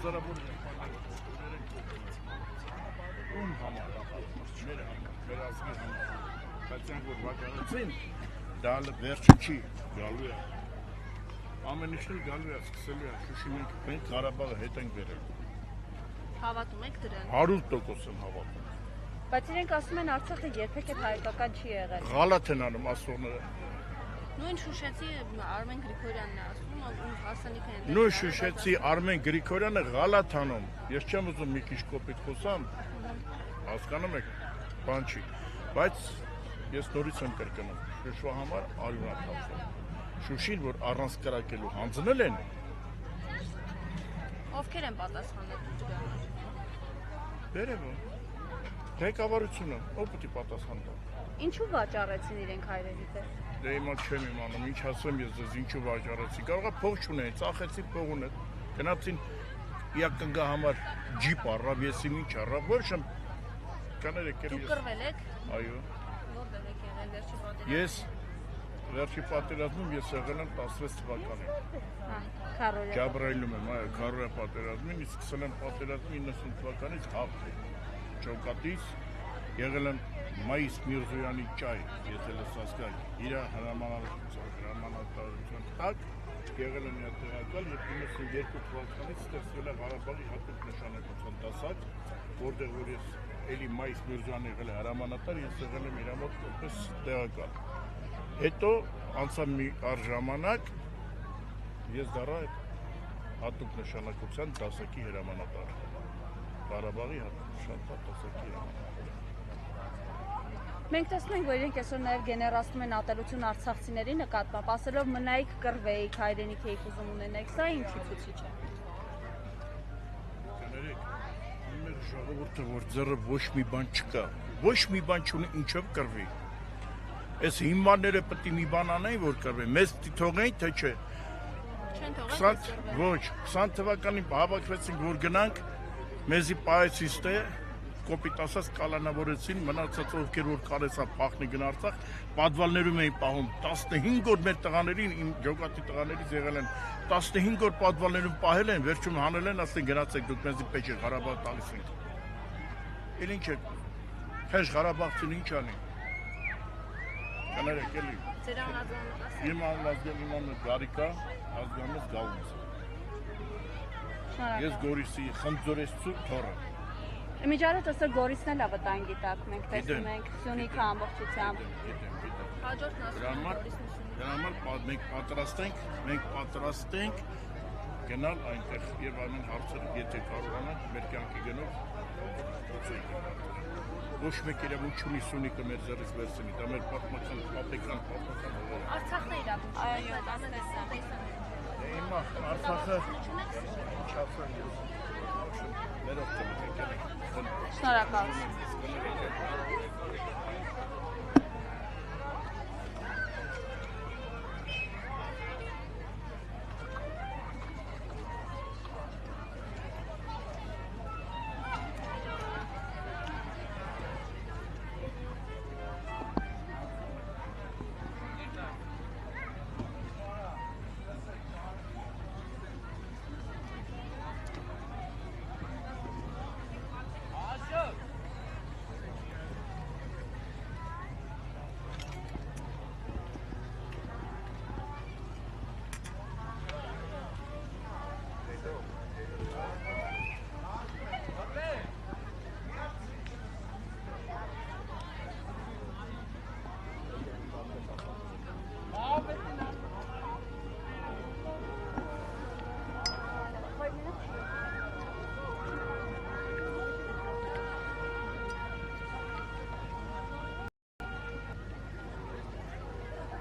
հազարավոր ում համար մեր ազգի համար բայց այն որ վաճառեցին դա վերջը չի գալու է ամեն ինչ էլ գալու է սկսելու է Շուշի մենք Ղարաբաղը հետ ենք վերել Հավատում եք դրան 100% եմ հավատում Բայց իրենք ասում են Արցախը երբեք էլ հայկական չի եղել Ղալաթ են անում ասողները Նույն շուշեցի Արմեն Գրիգորյանն է ասում ում հասանիքը են Նույն շուշեցի Արմեն Գրիգորյանը ղալաթ անում ես չեմ ուզում մի քիչ կոպիտ խոսամ հասկանում եք բան չի բայց ես նորից եմ կրկնում Շուշվա համար արյունաթափ Շուշին որ առանց կրակելու հանձնել են Ովքեր են պատասխանել դրան Վերևը ղեկավարությունը ով պետք է պատասխան տա Ինչու վաճառեցին իրենք հայրենի դեր Դե հիմա չեմ իմանում ինչ ասեմ ես ձեզ ինչու վաճառեցի կարող է փող չունեն ծախեցի փող ունեն գնացին իակնգա համար ջիպ առավ եսին ինչ առավ ոչ եմ կաներեք Դուք կռվել եք այո Որտեղ եք եղել վերջի պատերազմում Ես վերջի պատերազմում ես եղել եմ 16 թվականին Քարորիա Ջաբրայիլում եմ այո Քարորիա պատերազմին իսկ սկսել եմ պատերազմը 90 թվականից Չոկատից եղել եմ Մայիս Միրզոյանի ճայ ես էլ հասկացա իր հրամանատարության տակ եղել եմ տեղակալ եւ 92 թվականից ստեղծվել է Ղարաբաղի հատուկ նշանակության դասակ որտեղ որ ես Էլի Մայիս Միրզոյանը եղել է հրամանատար ես եղել եմ իր մոտ որպես տեղակալ հետո անցավ մի առժամանակ ես դառա հատուկ նշանակության դասակի հրամանատար Ղարաբաղի հատուկ նշանակության դասակի հրամանատար Մենք տեսնում ենք, որ իրենք այսօր նաև գեներացնում են ատելություն արցախցիների նկատմամբ, ասելով մնայիք կռվեիք, հայրենիք եք ուզում ունենեք, սա ինչի ցույց է։ Կներեք, մեր ժողովուրդը որ ձեռը ոչ մի բան չկա, ոչ մի բան չունի ինչով կռվի։ Այս հիմարները պետք է մի բան անեն, որ կռվի, մեզ թողեն, թե չէ։ Չեն թողել։ Ոչ, 20 թվականին հավաքվեցինք, որ գնանք, մեզի պահեցիստե կոպիտ ասած կալանավորեցին մնացած ովքեր որ կարեցա փախնի գնա Արցախ պատվալներում էին պահում 15 օր մեր տղաներին իմ ջոկատի տղաներից եղել են 15 օր պատվալներում պահել են վերջում հանել են ասեն գնացեք դուք մեզի պետք է Ղարաբաղ տալիս ենք Էլ ինչ է հեշ Ղարաբաղցին ինչ անի Կներեք էլի Ձեր անձնանոց Իմ անձնանոց Գարիկա ազգանոց Գալուց Ես Գորիսի խնձորեսցու թոռը Միջարոց ասա Գորիսն էլ ավտանգի տակ մենք տեսնում ենք Սյունիքը ամբողջությամբ Հաջորդն ասում Դրա համար մենք պատրաստ ենք գնալ այնտեղ եւ ամեն հարցը եթե կարողանանք մեր կյանքի գնով ոչ մեկ իրավունք չունի Սյունիքը մեր ձեռից վերցնի դա մեր պատմական պատմական Արցախն է իրավունք այո Հիմա Արցախը ինչ ասեմ Շնորհակալություն